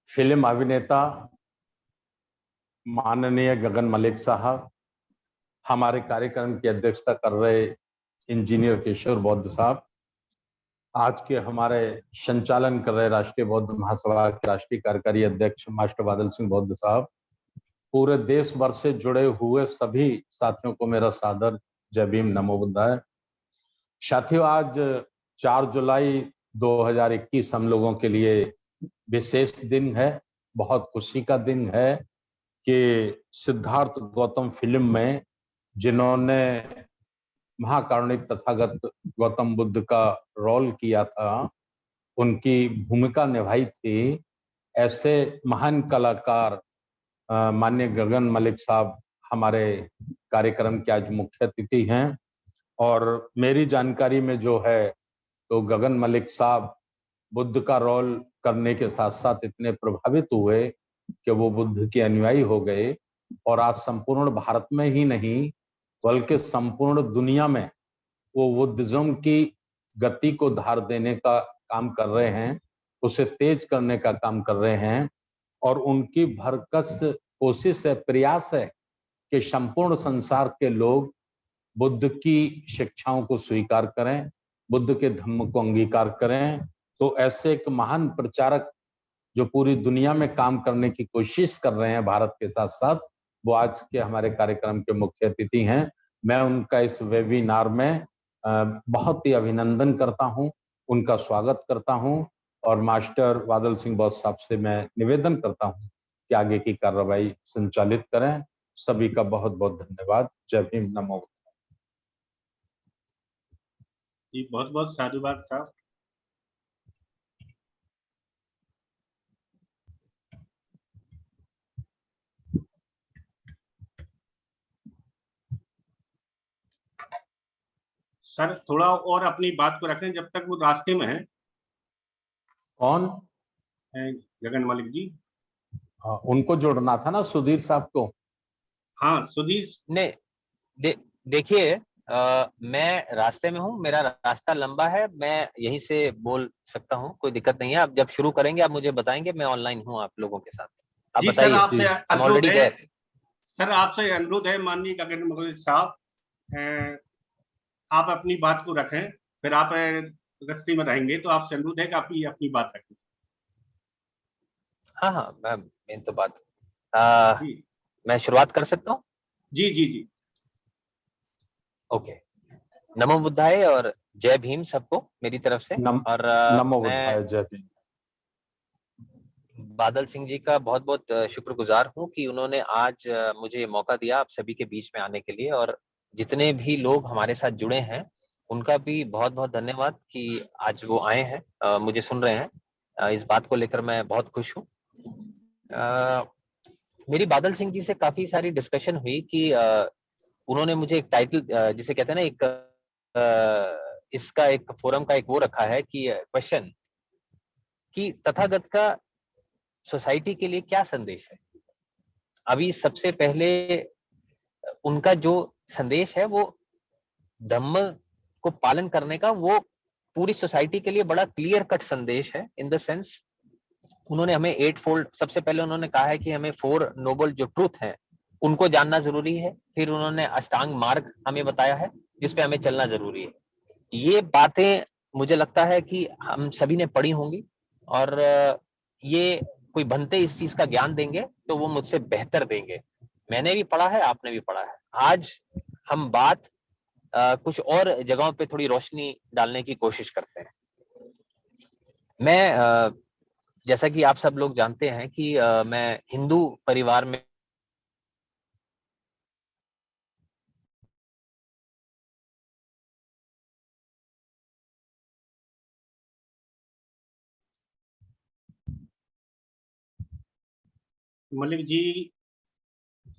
Film अभिनेता माननीय गगन मलिक साहब, हमारे कार्यक्रम की अध्यक्षता कर रहे इंजीनियर किशोर बौद्ध साहब, आज के हमारे संचालन कर रहे राष्ट्रीय बौद्ध महासभा के राष्ट्रीय कार्यकारी अध्यक्ष मास्टर बादल सिंह बौद्ध साहब, पूरे देश भर से जुड़े हुए सभी साथियों को मेरा सादर जय भीम, नमो बुद्धाय। साथियों, आज 4 जुलाई 2021 हम लोगों के लिए विशेष दिन है, बहुत खुशी का दिन है कि सिद्धार्थ गौतम फिल्म में जिन्होंने महाकारुणिक तथागत गौतम बुद्ध का रोल किया था, उनकी भूमिका निभाई थी, ऐसे महान कलाकार माननीय गगन मलिक साहब हमारे कार्यक्रम के आज मुख्य अतिथि हैं। और मेरी जानकारी में जो है तो गगन मलिक साहब बुद्ध का रोल करने के साथ साथ इतने प्रभावित हुए कि वो बुद्ध के अनुयायी हो गए और आज संपूर्ण भारत में ही नहीं बल्कि संपूर्ण दुनिया में वो बुद्धिज्म की गति को धार देने का काम कर रहे हैं, उसे तेज करने का काम कर रहे हैं। और उनकी भरकस कोशिश है, प्रयास है कि संपूर्ण संसार के लोग बुद्ध की शिक्षाओं को स्वीकार करें, बुद्ध के धम्म को अंगीकार करें। तो ऐसे एक महान प्रचारक जो पूरी दुनिया में काम करने की कोशिश कर रहे हैं भारत के साथ साथ, वो आज के हमारे कार्यक्रम के मुख्य अतिथि हैं। मैं उनका इस वेबिनार में बहुत ही अभिनंदन करता हूं, उनका स्वागत करता हूं और मास्टर बादल सिंह बौद्ध साहब से मैं निवेदन करता हूं कि आगे की कार्रवाई संचालित करें। सभी का बहुत बहुत धन्यवाद। जय भीम, नमो बुद्धाय। जी, बहुत बहुत साधुवाद साहब। सर थोड़ा और अपनी बात को रखें जब तक वो रास्ते में है। कौन? गगन मलिक जी। उनको जोड़ना था ना, सुधीर साहब को। हाँ, सुधीर ने देखिए, मैं रास्ते में हूँ, मेरा रास्ता लंबा है, मैं यहीं से बोल सकता हूँ, कोई दिक्कत नहीं है। आप जब शुरू करेंगे आप मुझे बताएंगे, मैं ऑनलाइन हूँ आप लोगों के साथ। आप जी बताइए। सर, आपसे अनुरोध है, सर आपसे अनुरोध है माननीय गगन मलिक साहब, आप अपनी बात को रखें, फिर आप रास्ते में रहेंगे तो आपसे अनुरोध है कि आप अपनी बात रखें। हाँ, मैं तो बात मैं शुरुआत कर सकता हूँ? जी जी जी। ओके, नमो बुद्धाय और जय भीम सबको मेरी तरफ से। और नमो बुद्धाय, जय भीम। बादल सिंह जी का बहुत बहुत शुक्रगुजार हूँ कि उन्होंने आज मुझे मौका दिया आप सभी के बीच में आने के लिए। और जितने भी लोग हमारे साथ जुड़े हैं उनका भी बहुत बहुत धन्यवाद कि आज वो आए हैं, मुझे सुन रहे हैं। इस बात को लेकर मैं बहुत खुश हूँ। मेरी बादल सिंह जी से काफी सारी डिस्कशन हुई कि उन्होंने मुझे एक टाइटल, जिसे कहते हैं ना, एक इसका एक फोरम का एक वो रखा है कि क्वेश्चन कि तथागत का सोसाइटी के लिए क्या संदेश है। अभी सबसे पहले उनका जो संदेश है वो धम्म को पालन करने का, वो पूरी सोसाइटी के लिए बड़ा क्लियर कट संदेश है। इन द सेंस उन्होंने हमें 8 फोल्ड, सबसे पहले उन्होंने कहा है कि हमें 4 नोबल जो ट्रूथ है उनको जानना जरूरी है। फिर उन्होंने अष्टांग मार्ग हमें बताया है जिसपे हमें चलना जरूरी है। ये बातें मुझे लगता है कि हम सभी ने पढ़ी होंगी और ये कोई बनते इस चीज का ज्ञान देंगे तो वो मुझसे बेहतर देंगे। मैंने भी पढ़ा है, आपने भी पढ़ा है। आज हम बात कुछ और जगहों पे थोड़ी रोशनी डालने की कोशिश करते हैं। मैं जैसा कि आप सब लोग जानते हैं कि मैं हिंदू परिवार में मलिक जी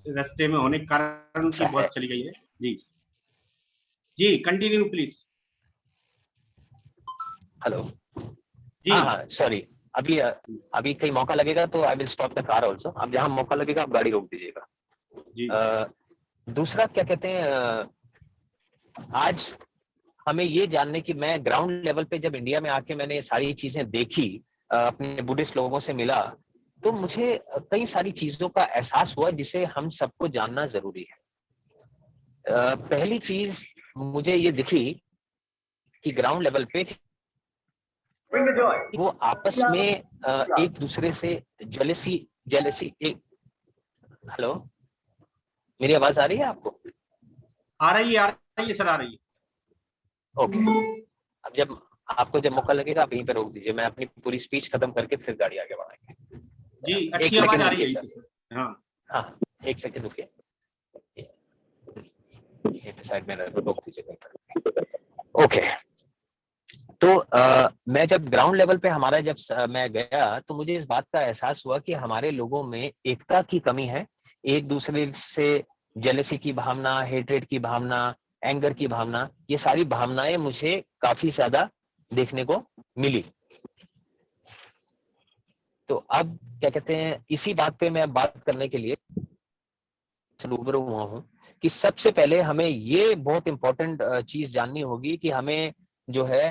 रास्ते में होने के कारण उनकी बहुत चली गई है। जी जी, कंटिन्यू प्लीज। हेलो जी। हाँ, सॉरी, अभी कहीं मौका लगेगा तो I will stop the car also. अब जहां मौका लगेगा आप गाड़ी रोक दीजिएगा। जी। दूसरा क्या कहते हैं, आज हमें ये जानने की, मैं ग्राउंड लेवल पे जब इंडिया में आके मैंने सारी चीजें देखी, अपने बुद्धिस्ट लोगों से मिला, तो मुझे कई सारी चीजों का एहसास हुआ जिसे हम सबको जानना जरूरी है। पहली चीज मुझे ये दिखी कि ग्राउंड लेवल पे वो आपस में एक दूसरे से जेलसी एक, हेलो, मेरी आवाज आ रही है आपको? आ रही है सर, आ रही है। ओके, अब जब मौका लगेगा आप यहीं पे रोक दीजिए, मैं अपनी पूरी स्पीच खत्म करके फिर गाड़ी आगे बढ़ाएंगे। जी, अच्छी आवाज आ रही है सर। हाँ हाँ, एक सेकंड रुकिए, साइड में रोक दीजिए। ओके, तो मैं जब ग्राउंड लेवल पे हमारा मैं गया तो मुझे इस बात का एहसास हुआ कि हमारे लोगों में एकता की कमी है। एक दूसरे से जेलसी की भावना, हेट्रेड की भावना, एंगर की भावना, ये सारी भावनाएं मुझे काफी ज्यादा देखने को मिली। तो अब क्या कहते हैं, इसी बात पे मैं बात करने के लिए रूबरू हुआ हूं कि सबसे पहले हमें ये बहुत इंपॉर्टेंट चीज जाननी होगी कि हमें जो है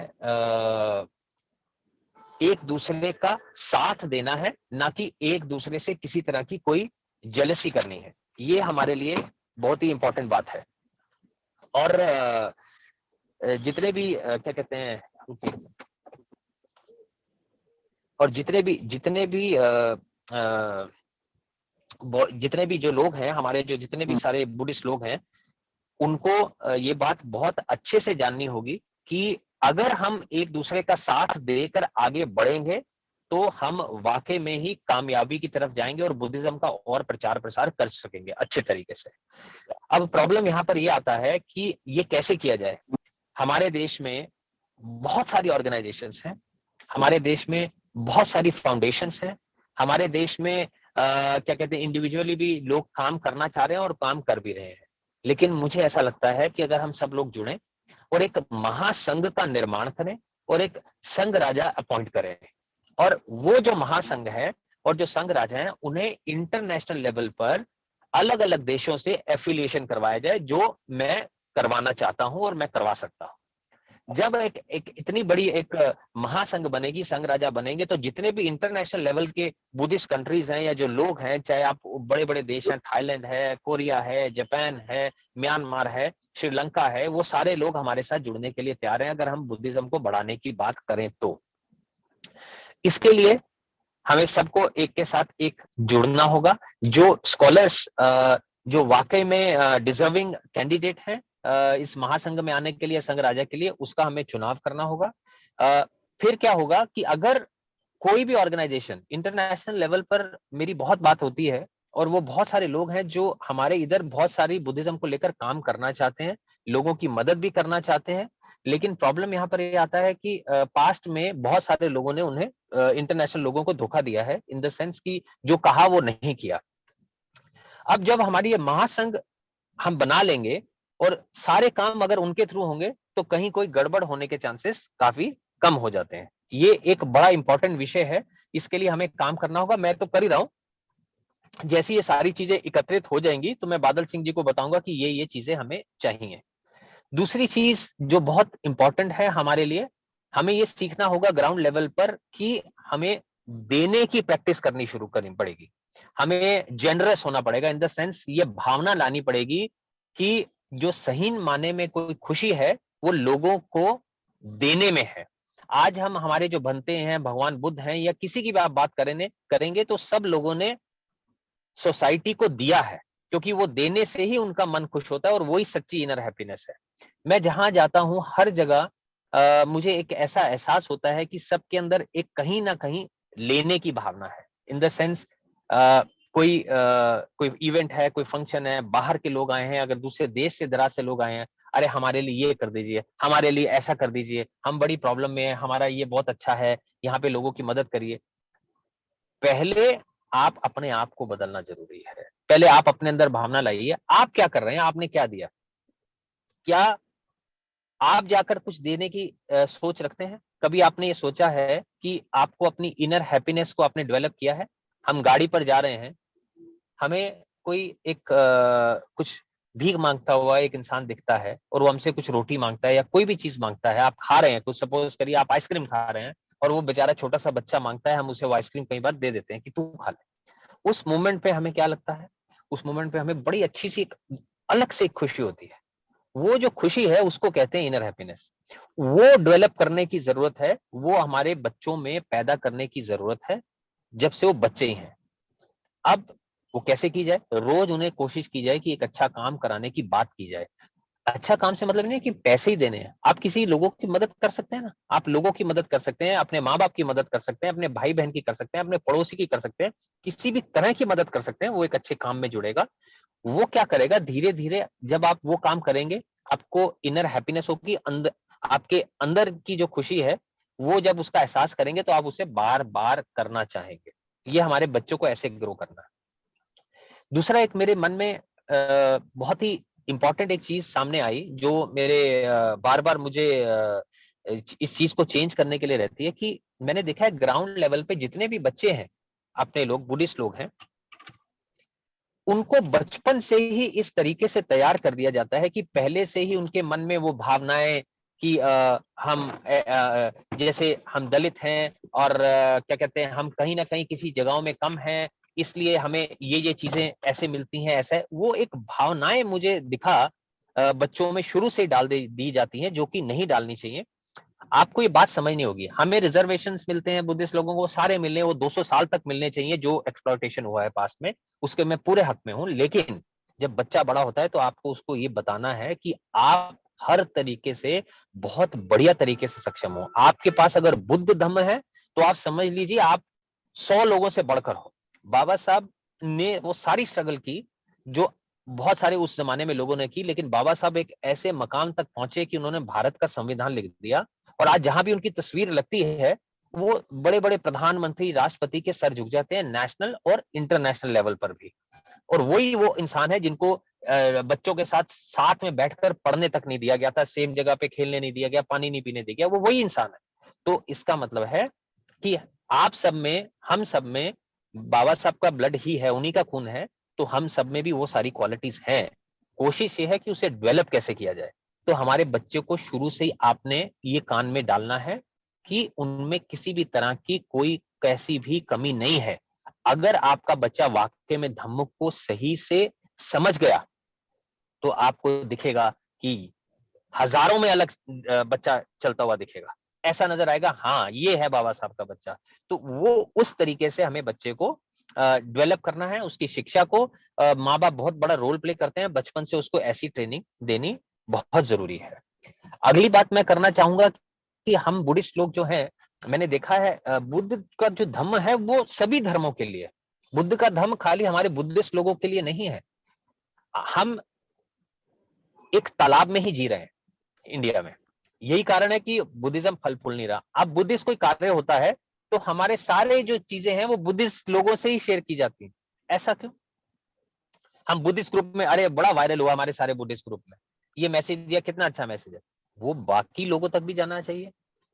एक दूसरे का साथ देना है, ना कि एक दूसरे से किसी तरह की कोई जेलसी करनी है। ये हमारे लिए बहुत ही इंपॉर्टेंट बात है। और जितने भी क्या कहते हैं, और जितने भी जो लोग हैं, हमारे जो जितने भी सारे बुद्धिस्ट लोग हैं, उनको ये बात बहुत अच्छे से जाननी होगी कि अगर हम एक दूसरे का साथ देकर आगे बढ़ेंगे तो हम वाकई में ही कामयाबी की तरफ जाएंगे और बुद्धिज्म का और प्रचार प्रसार कर सकेंगे अच्छे तरीके से। अब प्रॉब्लम यहाँ पर यह आता है कि ये कैसे किया जाए। हमारे देश में बहुत सारी ऑर्गेनाइजेशंस हैं, हमारे देश में बहुत सारी फाउंडेशंस हैं, हमारे देश में क्या कहते हैं, इंडिविजुअली भी लोग काम करना चाह रहे हैं और काम कर भी रहे हैं। लेकिन मुझे ऐसा लगता है कि अगर हम सब लोग जुड़ें और एक महासंघ का निर्माण करें और एक संघ राजा अपॉइंट करें, और वो जो महासंघ है और जो संघ राजा है उन्हें इंटरनेशनल लेवल पर अलग अलग देशों से एफिलिएशन करवाया जाए, जो मैं करवाना चाहता हूं और मैं करवा सकता हूं। जब एक इतनी बड़ी एक महासंघ बनेगी, संघ राजा बनेंगे, तो जितने भी इंटरनेशनल लेवल के बुद्धिस्ट कंट्रीज हैं या जो लोग हैं, चाहे आप बड़े बड़े देश हैं, थाईलैंड है, कोरिया है, जापान है, म्यांमार है, श्रीलंका है, वो सारे लोग हमारे साथ जुड़ने के लिए तैयार हैं अगर हम बुद्धिज्म को बढ़ाने की बात करें तो। इसके लिए हमें सबको एक के साथ एक जुड़ना होगा। जो स्कॉलर्स जो वाकई में डिजर्विंग कैंडिडेट हैं इस महासंघ में आने के लिए, संघ राजा के लिए, उसका हमें चुनाव करना होगा। फिर क्या होगा कि अगर कोई भी ऑर्गेनाइजेशन इंटरनेशनल लेवल पर, मेरी बहुत बात होती है और वो बहुत सारे लोग हैं जो हमारे इधर बहुत सारी बुद्धिज्म को लेकर काम करना चाहते हैं, लोगों की मदद भी करना चाहते हैं, लेकिन प्रॉब्लम यहाँ पर ये आता है कि पास्ट में बहुत सारे लोगों ने उन्हें इंटरनेशनल लोगों को धोखा दिया है, इन द सेंस कि जो कहा वो नहीं किया। अब जब हमारी ये महासंघ हम बना लेंगे और सारे काम अगर उनके थ्रू होंगे तो कहीं कोई गड़बड़ होने के चांसेस काफी कम हो जाते हैं। ये एक बड़ा इंपॉर्टेंट विषय है, इसके लिए हमें काम करना होगा। मैं तो कर ही रहा हूं। जैसी ये सारी चीजें एकत्रित हो जाएंगी तो मैं बादल सिंह जी को बताऊंगा कि ये चीजें हमें चाहिए। दूसरी चीज जो बहुत इंपॉर्टेंट है हमारे लिए, हमें ये सीखना होगा ग्राउंड लेवल पर कि हमें देने की प्रैक्टिस करनी शुरू करनी पड़ेगी। हमें जेनरस होना पड़ेगा, इन द सेंस ये भावना लानी पड़ेगी कि जो सही माने में कोई खुशी है वो लोगों को देने में है। आज हम हमारे जो बनते हैं, भगवान बुद्ध हैं या किसी की भी आप बात करेंगे तो सब लोगों ने सोसाइटी को दिया है, क्योंकि वो देने से ही उनका मन खुश होता है और वही सच्ची इनर हैप्पीनेस है। मैं जहां जाता हूं हर जगह मुझे एक ऐसा एहसास होता है कि सबके अंदर एक कहीं ना कहीं लेने की भावना है। इन द सेंस कोई इवेंट है, कोई फंक्शन है, बाहर के लोग आए हैं, अगर दूसरे देश से दराज से लोग आए हैं, अरे हमारे लिए ये कर दीजिए, हमारे लिए ऐसा कर दीजिए, हम बड़ी प्रॉब्लम में हैं, हमारा ये बहुत अच्छा है, यहाँ पे लोगों की मदद करिए। पहले आप अपने आप को बदलना जरूरी है। पहले आप अपने अंदर भावना लाइए, आप क्या कर रहे हैं, आपने क्या दिया, क्या आप जाकर कुछ देने की सोच रखते हैं? कभी आपने ये सोचा है कि आपको अपनी इनर हैप्पीनेस को आपने डेवलप किया है? हम गाड़ी पर जा रहे हैं, हमें कोई एक कुछ भीख मांगता हुआ एक इंसान दिखता है और वो हमसे कुछ रोटी मांगता है या कोई भी चीज मांगता है, आप खा रहे हैं, कुछ सपोज करिए आप आइसक्रीम खा रहे हैं, और वो बेचारा छोटा सा बच्चा मांगता है, हम उसे वो आइसक्रीम कई बार दे देते हैं कि तू खा ले। उस मोमेंट पे हमें क्या लगता है, उस मोमेंट पे हमें बड़ी अच्छी सी अलग से खुशी होती है। वो जो खुशी है उसको कहते हैं इनर हैप्पीनेस। वो डेवलप करने की जरूरत है, वो हमारे बच्चों में पैदा करने की जरूरत है जब से वो बच्चे ही हैं। अब वो कैसे की जाए? रोज उन्हें कोशिश की जाए कि एक अच्छा काम कराने की बात की जाए। अच्छा काम से मतलब नहीं कि पैसे ही देने हैं, आप किसी लोगों की मदद कर सकते हैं ना, आप लोगों की मदद कर सकते हैं, अपने माँ बाप की मदद कर सकते हैं, अपने भाई बहन की कर सकते हैं, अपने पड़ोसी की कर सकते हैं, किसी भी तरह की मदद कर सकते हैं। वो एक अच्छे काम में जुड़ेगा। वो क्या करेगा, धीरे धीरे जब आप वो काम करेंगे, आपको इनर हैप्पीनेस होगी, अंदर आपके अंदर की जो खुशी है वो जब उसका एहसास करेंगे तो आप उसे बार बार करना चाहेंगे। ये हमारे बच्चों को ऐसे ग्रो करना है। दूसरा एक मेरे मन में बहुत ही इंपॉर्टेंट एक चीज सामने आई जो मेरे बार बार मुझे इस चीज को चेंज करने के लिए रहती है कि मैंने देखा है ग्राउंड लेवल पे जितने भी बच्चे हैं, अपने लोग बुद्धिस्ट लोग हैं, उनको बचपन से ही इस तरीके से तैयार कर दिया जाता है कि पहले से ही उनके मन में वो भावनाएं कि हम जैसे हम दलित हैं और क्या कहते हैं, हम कहीं ना कहीं किसी जगहों में कम हैं, इसलिए हमें ये चीजें ऐसे मिलती हैं, ऐसा है। वो एक भावनाएं मुझे दिखा बच्चों में शुरू से डाल दी जाती हैं, जो कि नहीं डालनी चाहिए। आपको ये बात समझनी होगी, हमें रिजर्वेशंस मिलते हैं, बुद्धिस्ट लोगों को सारे मिलने, वो 200 साल तक मिलने चाहिए जो एक्सप्लॉयटेशन हुआ है पास्ट में, उसके मैं पूरे हक में हूं। लेकिन जब बच्चा बड़ा होता है तो आपको उसको ये बताना है कि आप हर तरीके से बहुत बढ़िया तरीके से सक्षम हो। आपके पास अगर बुद्ध धम्म है तो आप समझ लीजिए आप 100 लोगों से बढ़कर हो। बाबा साहब ने वो सारी स्ट्रगल की जो बहुत सारे उस जमाने में लोगों ने की, लेकिन बाबा साहब एक ऐसे मकाम तक पहुंचे कि उन्होंने भारत का संविधान लिख दिया। और आज जहां भी उनकी तस्वीर लगती है, वो बड़े बड़े प्रधानमंत्री, राष्ट्रपति के सर झुक जाते हैं, नेशनल और इंटरनेशनल लेवल पर भी। और वही वो इंसान है जिनको बच्चों के साथ साथ में बैठकर पढ़ने तक नहीं दिया गया था, सेम जगह पे खेलने नहीं दिया गया, पानी नहीं पीने दिया गया, वो वही इंसान है। तो इसका मतलब है कि आप सब में, हम सब में बाबा साहब का ब्लड ही है, उन्हीं का खून है, तो हम सब में भी वो सारी क्वालिटीज हैं। कोशिश ये है कि उसे डेवलप कैसे किया जाए। तो हमारे बच्चे को शुरू से ही आपने ये कान में डालना है कि उनमें किसी भी तरह की कोई कैसी भी कमी नहीं है। अगर आपका बच्चा वाकई में धम्म को सही से समझ गया तो आपको दिखेगा कि हजारों में अलग बच्चा चलता हुआ दिखेगा, ऐसा नजर आएगा, हाँ ये है बाबा साहब का बच्चा। तो वो उस तरीके से हमें बच्चे को डेवलप करना है। उसकी शिक्षा को माँ बाप बहुत बड़ा रोल प्ले करते हैं, बचपन से उसको ऐसी ट्रेनिंग देनी बहुत जरूरी है। अगली बात मैं करना चाहूंगा कि हम बुद्धिस्ट लोग जो हैं, मैंने देखा है बुद्ध का जो धम्म है वो सभी धर्मों के लिए, बुद्ध का धम्म खाली हमारे बुद्धिस्ट लोगों के लिए नहीं है। हम एक तालाब में ही जी रहे हैं इंडिया में, यही कारण है कि बुद्धिज्म फल फूल नहीं रहा। अब बुद्धिस्ट कोई कार्य होता है तो हमारे सारे जो चीजें हैं वो बुद्धिस्ट लोगों से ही शेयर की जाती हैं। ऐसा क्यों? हम बुद्धिस्ट ग्रुप में, अरे बड़ा वायरल हुआ हमारे सारे बुद्धिस्ट ग्रुप में, ये मैसेज दिया, कितना अच्छा मैसेज है, वो बाकी लोगों तक भी जाना चाहिए।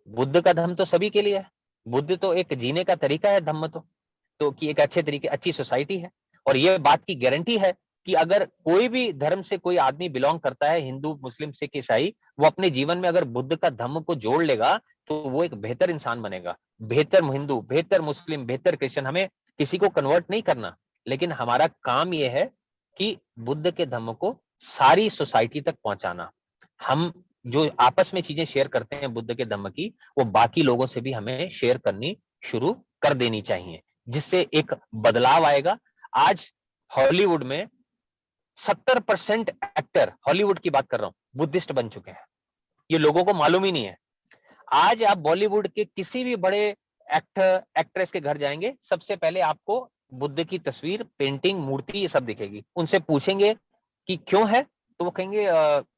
बुद्ध का धम्म तो सभी के लिए है, बुद्ध तो एक जीने का तरीका है, धम्म तो कि एक अच्छे तरीके, अच्छी सोसाइटी है। और ये बात की गारंटी है कि अगर कोई भी धर्म से कोई आदमी बिलोंग करता है, हिंदू, मुस्लिम, सिख, ईसाई, वो अपने जीवन में अगर बुद्ध का धम्म को जोड़ लेगा तो वो एक बेहतर इंसान बनेगा। बेहतर हिंदू, बेहतर मुस्लिम, बेहतर क्रिश्चियन, हमें किसी को कन्वर्ट नहीं करना, लेकिन हमारा काम यह है कि बुद्ध के धम्म को सारी सोसाइटी तक पहुंचाना। हम जो आपस में चीजें शेयर करते हैं बुद्ध के धम्म की, वो बाकी लोगों से भी हमें शेयर करनी शुरू कर देनी चाहिए, जिससे एक बदलाव आएगा। आज हॉलीवुड में 70% एक्टर, हॉलीवुड की बात कर रहा हूं, बुद्धिस्ट बन चुके हैं। ये लोगों को मालूम ही नहीं है। आज आप बॉलीवुड के किसी भी बड़े एक्टर, एक्ट्रेस के घर जाएंगे, सबसे पहले आपको बुद्ध की तस्वीर, पेंटिंग, मूर्ति, ये सब दिखेगी। उनसे पूछेंगे कि क्यों है, तो वो कहेंगे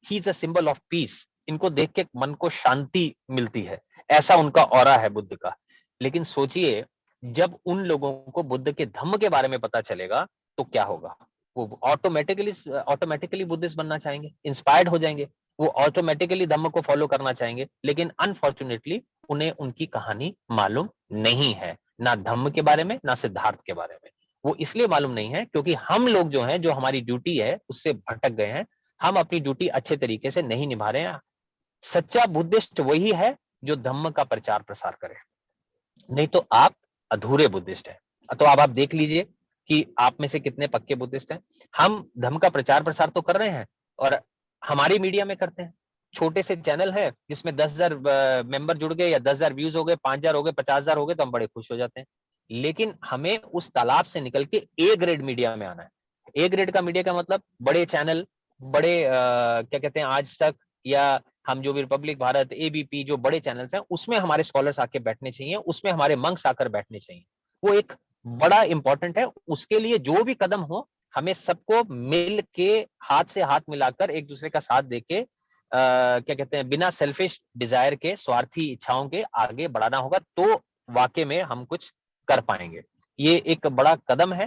he is a symbol of peace. इनको देख के मन को शांति मिलती है, ऐसा उनका ऑरा है बुद्ध का। लेकिन सोचिए, जब उन लोगों को बुद्ध के धम्म के बारे में पता चलेगा तो क्या होगा? वो ऑटोमेटिकली बुद्धिस्ट बनना चाहेंगे, इंस्पायर्ड हो जाएंगे, वो ऑटोमेटिकली धम्म को फॉलो करना चाहेंगे। लेकिन अनफॉर्चुनेटली उन्हें उनकी कहानी मालूम नहीं है, ना धम्म के बारे में, ना सिद्धार्थ के बारे में। वो इसलिए मालूम नहीं है क्योंकि हम लोग जो हैं, जो हमारी ड्यूटी है उससे भटक गए हैं। हम अपनी ड्यूटी अच्छे तरीके से नहीं निभा रहे हैं। सच्चा बुद्धिस्ट वही है जो धम्म का प्रचार प्रसार करे। नहीं तो आप अधूरे बुद्धिस्ट हैं। तो अब आप देख लीजिए कि आप में से कितने पक्के बुद्धिस्ट हैं। हम धर्म का प्रचार प्रसार तो कर रहे हैं और हमारी मीडिया में करते हैं। छोटे से चैनल है जिसमें 10,000 मेंबर जुड़ गए या 10,000 व्यूज हो गए, 5,000 हो गए, 50,000 हो गए तो हम बड़े खुश हो जाते हैं। लेकिन हमें उस तालाब से निकल के ए ग्रेड मीडिया में आना है। ए ग्रेड का मीडिया का मतलब बड़े चैनल, बड़े क्या कहते हैं, आज तक या हम जो भी रिपब्लिक भारत, एबीपी, जो बड़े चैनल्स हैं उसमें हमारे स्कॉलर्स आके बैठने चाहिए, उसमें हमारे मंक्स आकर बैठने चाहिए। वो एक बड़ा इंपॉर्टेंट है। उसके लिए जो भी कदम हो, हमें सबको मिल के हाथ से हाथ मिलाकर एक दूसरे का साथ देके क्या कहते हैं, बिना सेल्फिश डिजायर के, स्वार्थी इच्छाओं के आगे बढ़ाना होगा, तो वाकई में हम कुछ कर पाएंगे। ये एक बड़ा कदम है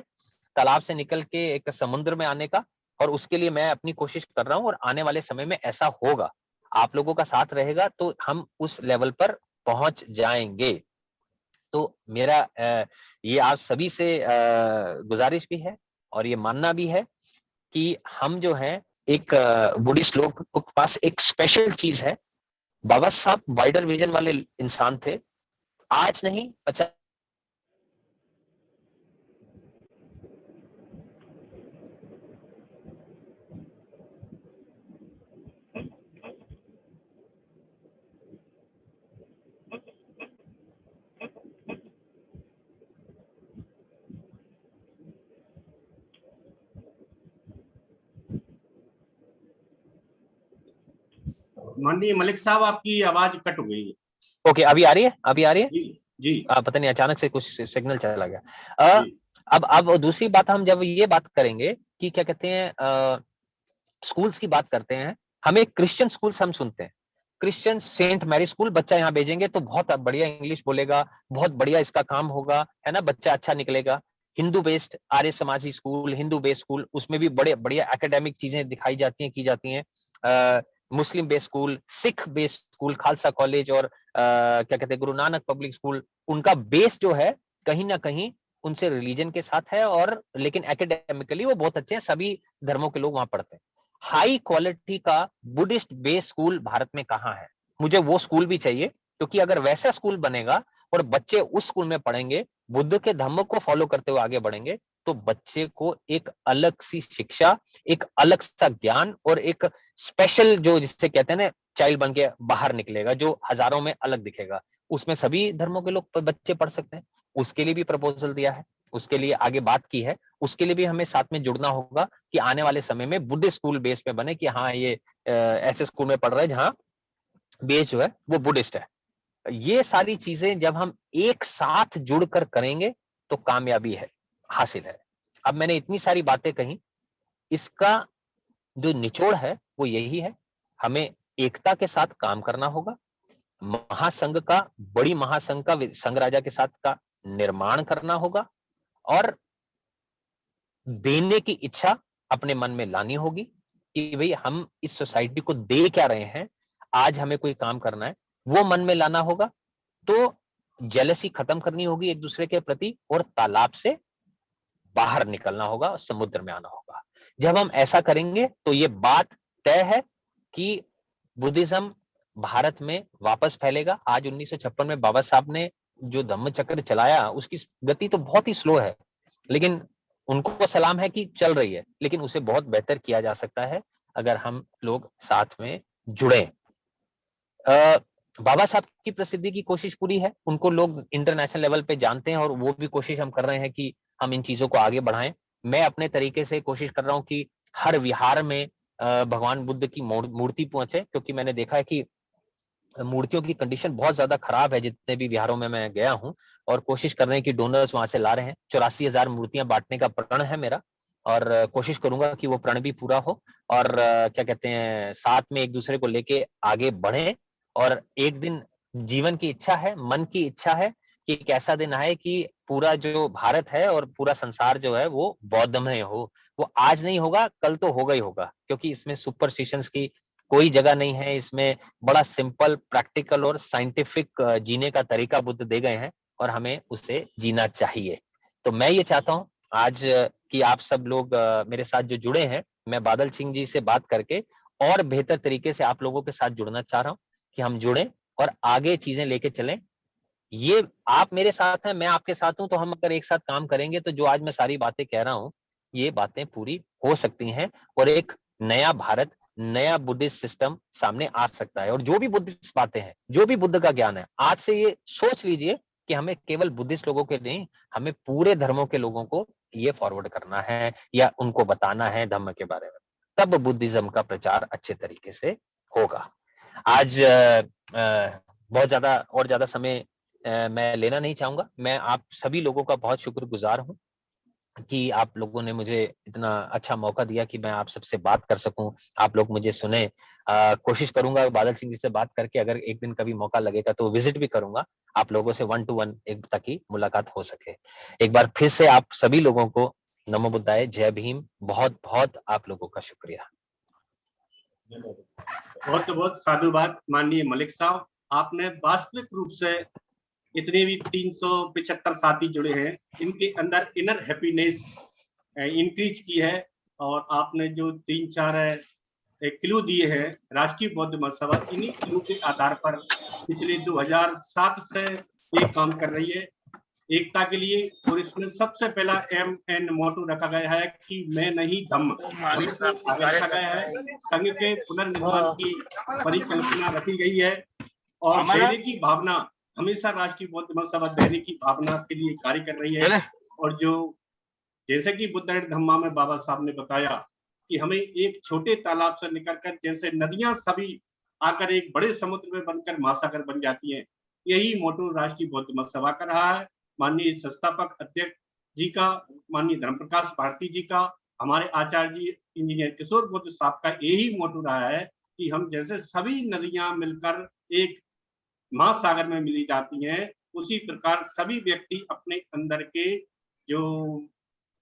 तालाब से निकल के एक समुद्र में आने का, और उसके लिए मैं अपनी कोशिश कर रहा हूं और आने वाले समय में ऐसा होगा। आप लोगों का साथ रहेगा तो हम उस लेवल पर पहुंच जाएंगे। तो मेरा ये आप सभी से गुजारिश भी है और ये मानना भी है कि हम जो है एक बुद्धिस्ट लोग के पास एक स्पेशल चीज है। बाबा साहब वाइडर विजन वाले इंसान थे। आज नहीं, 50 माननीय मलिक साहब, आपकी आवाज कट हो गई है। ओके, अभी आ रही है? अभी आ रही है? जी जी पता नहीं अचानक से कुछ सिग्नल चला गया। जी अब दूसरी बात, हम जब ये बात करेंगे कि क्या कहते हैं, स्कूल्स की बात करते हैं, हमें क्रिश्चियन स्कूल्स हम सुनते हैं, क्रिश्चियन सेंट मैरी स्कूल, बच्चा यहाँ भेजेंगे तो बहुत बढ़िया इंग्लिश बोलेगा, बहुत बढ़िया इसका काम होगा, है ना, बच्चा अच्छा निकलेगा। हिंदू बेस्ड आर्य समाजी स्कूल, हिंदू बेस्ड स्कूल, उसमें भी बड़े बढ़िया एकेडमिक चीजें दिखाई जाती हैं, की जाती हैं। मुस्लिम based school, Sikh based school, Khalsa college और क्या कहते हैं, गुरु नानक पब्लिक स्कूल, उनका बेस जो है कहीं ना कहीं उनसे रिलीजन के साथ है, और लेकिन एकेडमिकली वो बहुत अच्छे हैं, सभी धर्मों के लोग वहां पढ़ते हैं। हाई क्वालिटी का बुद्धिस्ट बेस स्कूल भारत में कहाँ है? मुझे वो स्कूल भी चाहिए, क्योंकि अगर वैसा स्कूल बनेगा और बच्चे उस स्कूल में पढ़ेंगे, बुद्ध के धम्म को फॉलो करते हुए आगे बढ़ेंगे, तो बच्चे को एक अलग सी शिक्षा, एक अलग सा ज्ञान और एक स्पेशल, जो जिससे कहते हैं ना, चाइल्ड बन के बाहर निकलेगा, जो हजारों में अलग दिखेगा। उसमें सभी धर्मों के लोग बच्चे पढ़ सकते हैं। उसके लिए भी प्रपोजल दिया है, उसके लिए आगे बात की है, उसके लिए भी हमें साथ में जुड़ना होगा कि आने वाले समय में बुद्ध स्कूल बेस पे बने, कि हाँ ये ऐसे स्कूल में पढ़ रहे हैं जहाँ बेस जो है वो बुद्धिस्ट है। ये सारी चीजें जब हम एक साथ जुड़कर करेंगे तो कामयाबी है, हासिल है। अब मैंने इतनी सारी बातें कही, इसका जो निचोड़ है वो यही है, हमें एकता के साथ काम करना होगा। महासंघ का, बड़ी महासंघ का, संघ राजा के साथ का निर्माण करना होगा, और देने की इच्छा अपने मन में लानी होगी कि भाई हम इस सोसाइटी को दे क्या रहे हैं, आज हमें कोई काम करना है, वो मन में लाना होगा। तो जेलसी खत्म करनी होगी एक दूसरे के प्रति, और तालाब से बाहर निकलना होगा और समुद्र में आना होगा। जब हम ऐसा करेंगे तो ये बात तय है कि बुद्धिज्म भारत में वापस फैलेगा। आज 1956 में बाबा साहब ने जो धम्म चक्र चलाया, उसकी गति तो बहुत ही स्लो है, लेकिन उनको सलाम है कि चल रही है, लेकिन उसे बहुत बेहतर किया जा सकता है अगर हम लोग साथ में जुड़े। बाबा साहब की प्रसिद्धि की कोशिश पूरी है, उनको लोग इंटरनेशनल लेवल पे जानते हैं, और वो भी कोशिश हम कर रहे हैं कि हम इन चीजों को आगे बढ़ाएं। मैं अपने तरीके से कोशिश कर रहा हूं कि हर विहार में भगवान बुद्ध की मूर्ति पहुंचे, क्योंकि मैंने देखा है कि मूर्तियों की कंडीशन बहुत ज्यादा खराब है जितने भी विहारों में मैं गया हूं, और कोशिश कर रहे हैं कि डोनर्स वहां से ला रहे हैं। 84,000 मूर्तियां बांटने का प्रण है मेरा, और कोशिश करूंगा कि वो प्रण भी पूरा हो, और क्या कहते हैं, साथ में एक दूसरे को लेके आगे बढ़े। और एक दिन जीवन की इच्छा है, मन की इच्छा है कि एक ऐसा दिन आए कि पूरा जो भारत है और पूरा संसार जो है वो बौद्धमय हो। वो आज नहीं होगा, कल तो होगा ही होगा, क्योंकि इसमें सुपरस्टिशंस की कोई जगह नहीं है। इसमें बड़ा सिंपल, प्रैक्टिकल और साइंटिफिक जीने का तरीका बुद्ध दे गए हैं, और हमें उसे जीना चाहिए। तो मैं ये चाहता हूं आज कि आप सब लोग मेरे साथ जो जुड़े हैं, मैं बादल सिंह जी से बात करके और बेहतर तरीके से आप लोगों के साथ जुड़ना चाह रहा हूं कि हम जुड़ें और आगे चीजें लेके चलें। ये आप मेरे साथ हैं, मैं आपके साथ हूं, तो हम अगर एक साथ काम करेंगे तो जो आज मैं सारी बातें कह रहा हूं ये बातें पूरी हो सकती हैं और एक नया भारत, नया बुद्धिस्ट सिस्टम सामने आ सकता है। और जो भी बुद्धिस्ट बातें हैं, जो भी बुद्ध का ज्ञान है, आज से ये सोच लीजिए कि हमें केवल बुद्धिस्ट लोगों के नहीं, हमें पूरे धर्मों के लोगों को ये फॉरवर्ड करना है या उनको बताना है धम्म के बारे में, तब बुद्धिज्म का प्रचार अच्छे तरीके से होगा। आज बहुत ज्यादा समय मैं लेना नहीं चाहूंगा। मैं आप सभी लोगों का बहुत शुक्रगुजार हूं कि आप लोगों ने मुझे इतना अच्छा मौका दिया कि मैं आप सबसे बात कर सकूं, आप लोग मुझे सुने। कोशिश करूंगा बादल सिंह जी से बात करके, अगर एक दिन कभी मौका लगेगा तो विजिट भी करूंगा, आप लोगों से 1 to 1 एक तक ही मुलाकात हो सके। एक बार फिर से आप सभी लोगों को नमो बुद्धाय, जय भीम, बहुत बहुत आप लोगों का शुक्रिया। बहुत बहुत साधुवाद माननीय मलिक साहब, आपने वास्तविक रूप से इतने भी 375 साथी जुड़े हैं, इनके अंदर इनर हैप्पीनेस इंक्रीज की है। और आपने जो 3-4 क्लू दिए हैं राष्ट्रीय बौद्ध महासभा, इन्हीं क्लू के आधार पर पिछले 2007 से ये काम कर रही है एकता के लिए। और इसमें सबसे पहला MN मोटो रखा गया है कि मैं नहीं धम्म, रखा गया है। संघ के पुनर्निर्माण की परिकल्पना रखी गई है और देने की भावना, हमेशा राष्ट्रीय बौद्ध महासभा देने की भावना के लिए कार्य कर रही है। और जो जैसे कि बुद्ध धम्मा में बाबा साहब ने बताया कि हमें एक छोटे तालाब से निकलकर जैसे नदियां सभी आकर एक बड़े समुद्र में बनकर महासागर बन जाती हैं, यही मोटो राष्ट्रीय बौद्ध महासभा का रहा है। माननीय संस्थापक अध्यक्ष जी का, माननीय धर्मप्रकाश भारती जी का, हमारे आचार्य जी इंजीनियर किशोर बुद्ध साहब का यही मोटो रहा है कि हम जैसे सभी नदियां मिलकर एक महासागर में मिली जाती हैं, उसी प्रकार सभी व्यक्ति अपने अंदर के जो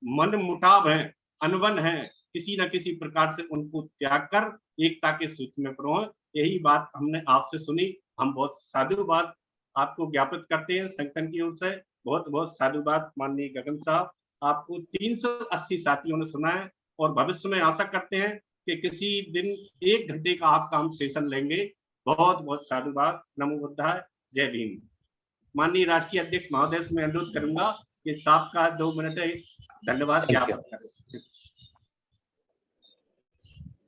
मन मुटाव है, अनबन है, किसी न किसी प्रकार से उनको त्याग कर एकता के सूत्र में परोए। यही बात हमने आपसे सुनी, हम बहुत साधुवाद आपको ज्ञापित करते हैं संगठन की ओर से। बहुत बहुत साधुवाद माननीय गगन साहब, आपको 380 साथियों ने सुना है और भविष्य में आशा करते हैं कि किसी दिन 1 घंटे का आपका हम सेशन लेंगे। बहुत बहुत साधुवाद, नमो बुद्धाय, जय भीम। माननीय राष्ट्रीय अध्यक्ष महोदय से मैं अनुरोध करूंगा कि साहब का 2 मिनट धन्यवाद ज्ञापन करें।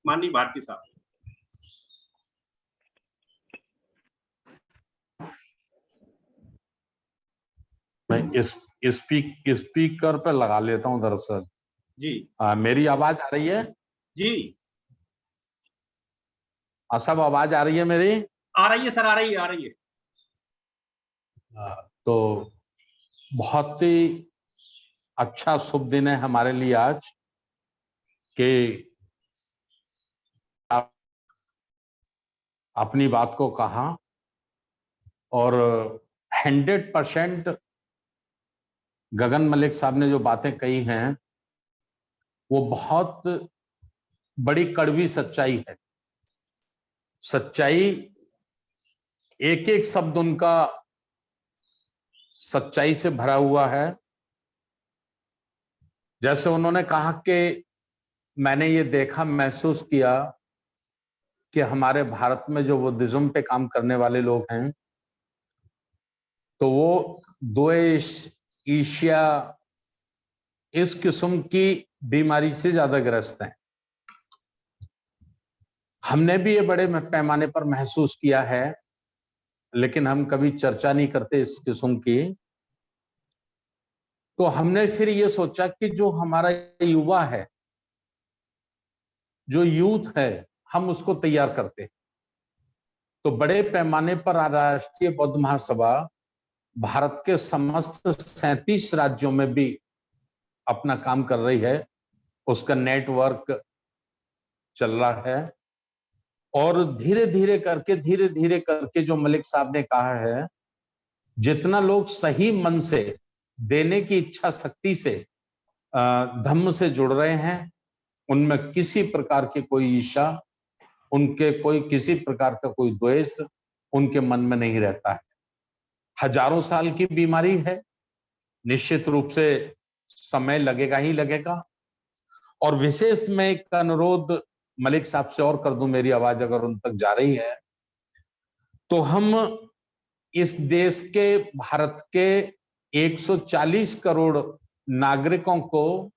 माननीय भारती साहब। मैं स्पीकर पे लगा लेता हूं दरअसल जी। मेरी आवाज आ रही है? जी सब आवाज आ रही है मेरी? आ रही है सर, आ रही है। तो बहुत ही अच्छा शुभ दिन है हमारे लिए आज कि आप अपनी बात को कहा और 100% गगन मलिक साहब ने जो बातें कही हैं वो बहुत बड़ी कड़वी सच्चाई है। सच्चाई, एक एक शब्द उनका सच्चाई से भरा हुआ है। जैसे उन्होंने कहा कि मैंने ये देखा, महसूस किया कि हमारे भारत में जो बुद्धिज्म पे काम करने वाले लोग हैं तो वो द्वेष, ईर्ष्या, इस किस्म की बीमारी से ज्यादा ग्रस्त हैं। हमने भी ये बड़े पैमाने पर महसूस किया है, लेकिन हम कभी चर्चा नहीं करते इस किस्म की। तो हमने फिर ये सोचा कि जो हमारा युवा है, जो यूथ है, हम उसको तैयार करते हैं। तो बड़े पैमाने पर राष्ट्रीय बौद्ध महासभा भारत के समस्त 37 राज्यों में भी अपना काम कर रही है, उसका नेटवर्क चल रहा है। और धीरे धीरे करके जो मलिक साहब ने कहा है, जितना लोग सही मन से देने की इच्छा शक्ति से धम्म से जुड़ रहे हैं, उनमें किसी प्रकार की कोई ईर्ष्या, उनके कोई किसी प्रकार का कोई द्वेष उनके मन में नहीं रहता है। हजारों साल की बीमारी है, निश्चित रूप से समय लगेगा ही लगेगा। और विशेष में एक अनुरोध मलिक साहब से और कर दूं, मेरी आवाज अगर उन तक जा रही है तो हम इस देश के, भारत के 140 करोड़ नागरिकों को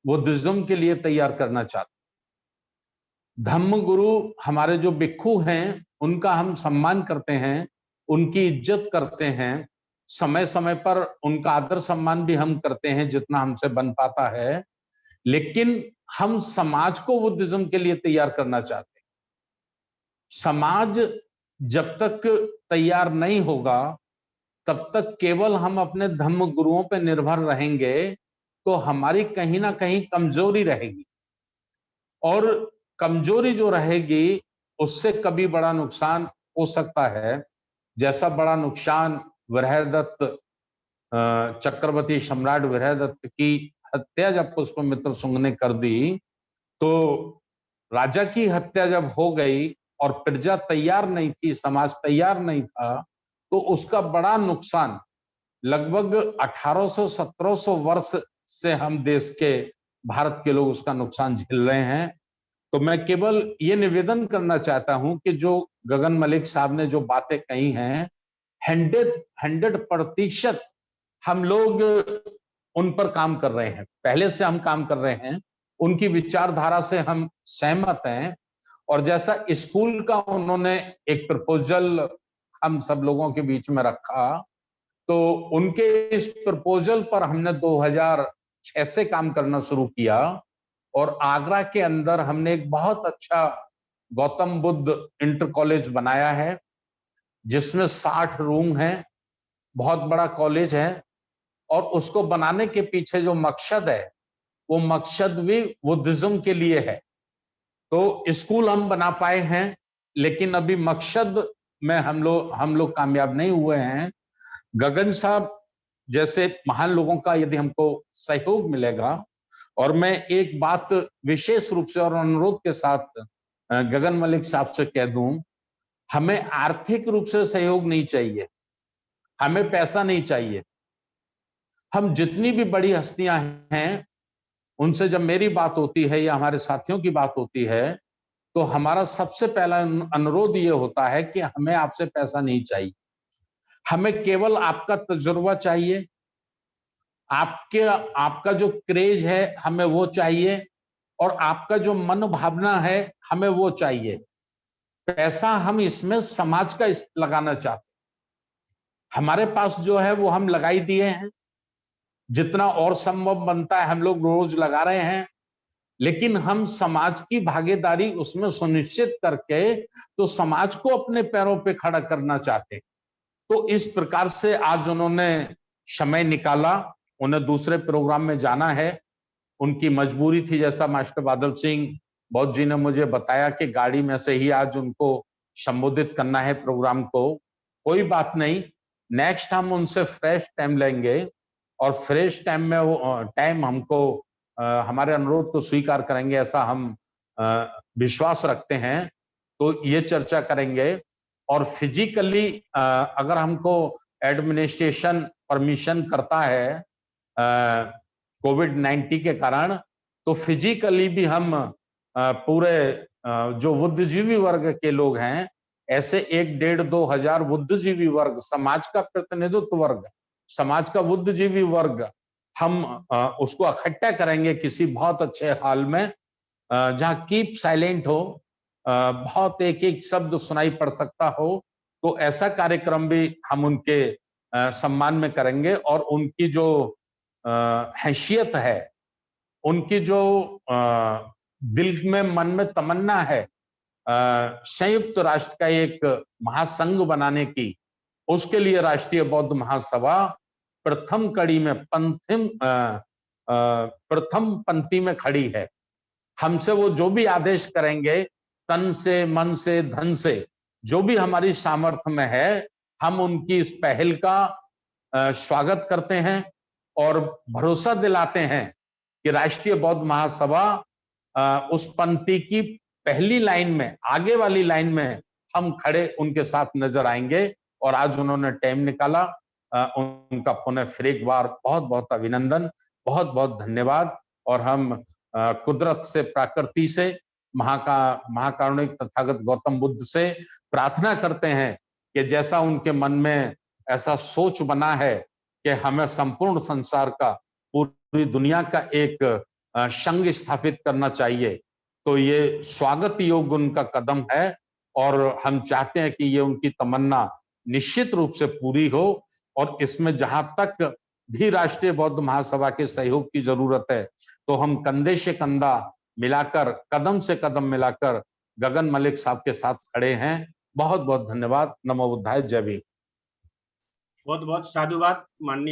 बुद्धिज्म के लिए तैयार करना चाहते। धम्म गुरु हमारे जो भिक्षु हैं उनका हम सम्मान करते हैं, उनकी इज्जत करते हैं, समय समय पर उनका आदर सम्मान भी हम करते हैं जितना हमसे बन पाता है, लेकिन हम समाज को बुद्धिज्म के लिए तैयार करना चाहते हैं। समाज जब तक तैयार नहीं होगा तब तक केवल हम अपने धम्म गुरुओं पर निर्भर रहेंगे तो हमारी कहीं ना कहीं कमजोरी रहेगी, और कमजोरी जो रहेगी उससे कभी बड़ा नुकसान हो सकता है। जैसा बड़ा नुकसान विरहदत्त, चक्रवर्ती सम्राट विरहदत्त की हत्या जब पुष्पमित्र शुंग ने कर दी, तो राजा की हत्या जब हो गई और प्रजा तैयार नहीं थी, समाज तैयार नहीं था, तो उसका बड़ा नुकसान लगभग 1800-1700 वर्ष से हम देश के, भारत के लोग उसका नुकसान झेल रहे हैं। तो मैं केवल ये निवेदन करना चाहता हूं कि जो गगन मलिक साहब ने जो बातें कही हैं, 100% हम लोग उन पर काम कर रहे हैं, पहले से हम काम कर रहे हैं, उनकी विचारधारा से हम सहमत हैं। और जैसा स्कूल का उन्होंने एक प्रपोजल हम सब लोगों के बीच में रखा, तो उनके इस प्रपोजल पर हमने 2006 से काम करना शुरू किया, और आगरा के अंदर हमने एक बहुत अच्छा गौतम बुद्ध इंटर कॉलेज बनाया है जिसमें 60 रूम हैं, बहुत बड़ा कॉलेज है। और उसको बनाने के पीछे जो मकसद है वो मकसद भी बुद्धिज्म के लिए है। तो स्कूल हम बना पाए हैं, लेकिन अभी मकसद में हम लोग कामयाब नहीं हुए हैं। गगन साहब जैसे महान लोगों का यदि हमको सहयोग मिलेगा, और मैं एक बात विशेष रूप से और अनुरोध के साथ गगन मलिक साहब से कह दूं, हमें आर्थिक रूप से सहयोग नहीं चाहिए, हमें पैसा नहीं चाहिए। हम जितनी भी बड़ी हस्तियां हैं उनसे जब मेरी बात होती है या हमारे साथियों की बात होती है, तो हमारा सबसे पहला अनुरोध ये होता है कि हमें आपसे पैसा नहीं चाहिए, हमें केवल आपका तजुर्बा चाहिए, आपका जो क्रेज है हमें वो चाहिए, और आपका जो मन भावना है हमें वो चाहिए। पैसा हम इसमें समाज का लगाना चाहते, हमारे पास जो है वो हम लगाई दिए हैं, जितना और संभव बनता है हम लोग रोज लगा रहे हैं, लेकिन हम समाज की भागीदारी उसमें सुनिश्चित करके तो समाज को अपने पैरों पे खड़ा करना चाहते हैं। तो इस प्रकार से आज उन्होंने समय निकाला, उन्हें दूसरे प्रोग्राम में जाना है, उनकी मजबूरी थी, जैसा मास्टर बादल सिंह बौद्ध जी ने मुझे बताया कि गाड़ी में से ही आज उनको संबोधित करना है प्रोग्राम को। कोई बात नहीं, नेक्स्ट हम उनसे फ्रेश टाइम लेंगे, और फ्रेश टाइम में वो टाइम हमको हमारे अनुरोध को स्वीकार करेंगे, ऐसा हम विश्वास रखते हैं। तो ये चर्चा करेंगे, और फिजिकली अगर हमको एडमिनिस्ट्रेशन परमिशन करता है कोविड-19 के कारण, तो फिजिकली भी हम पूरे जो बुद्धिजीवी वर्ग के लोग हैं, ऐसे 1-1.5-2 हजार बुद्धिजीवी वर्ग, समाज का प्रतिनिधित्व वर्ग, समाज का बुद्धिजीवी वर्ग, हम उसको इकट्ठा करेंगे किसी बहुत अच्छे हॉल में, जहां कीप साइलेंट हो, बहुत एक एक शब्द सुनाई पड़ सकता हो। तो ऐसा कार्यक्रम भी हम उनके सम्मान में करेंगे, और उनकी जो हैसियत है, उनकी जो दिल में मन में तमन्ना है संयुक्त राष्ट्र का एक महासंघ बनाने की, उसके लिए राष्ट्रीय बौद्ध महासभा प्रथम कड़ी में प्रथम पंक्ति में खड़ी है। हमसे वो जो भी आदेश करेंगे, तन से, मन से, धन से, जो भी हमारी सामर्थ्य में है, हम उनकी इस पहल का स्वागत करते हैं और भरोसा दिलाते हैं कि राष्ट्रीय बौद्ध महासभा उस पंक्ति की पहली लाइन में, आगे वाली लाइन में हम खड़े उनके साथ नजर आएंगे। और आज उन्होंने टाइम निकाला, उनका पुनः फिर एक बार बहुत बहुत अभिनंदन, बहुत बहुत धन्यवाद। और हम कुदरत से, प्रकृति से, महाकारुणिक तथागत गौतम बुद्ध से प्रार्थना करते हैं कि जैसा उनके मन में ऐसा सोच बना है कि हमें संपूर्ण संसार का, पूरी दुनिया का एक संघ स्थापित करना चाहिए, तो ये स्वागत योग्य उनका कदम है और हम चाहते हैं कि ये उनकी तमन्ना निश्चित रूप से पूरी हो। और इसमें जहां तक भी राष्ट्रीय बौद्ध महासभा के सहयोग की जरूरत है, तो हम कंधे से कंधा मिलाकर, कदम से कदम मिलाकर गगन मलिक साहब के साथ खड़े हैं। बहुत बहुत धन्यवाद। नमो बुद्धाय। जय भीम। बहुत बहुत साधुवाद माननीय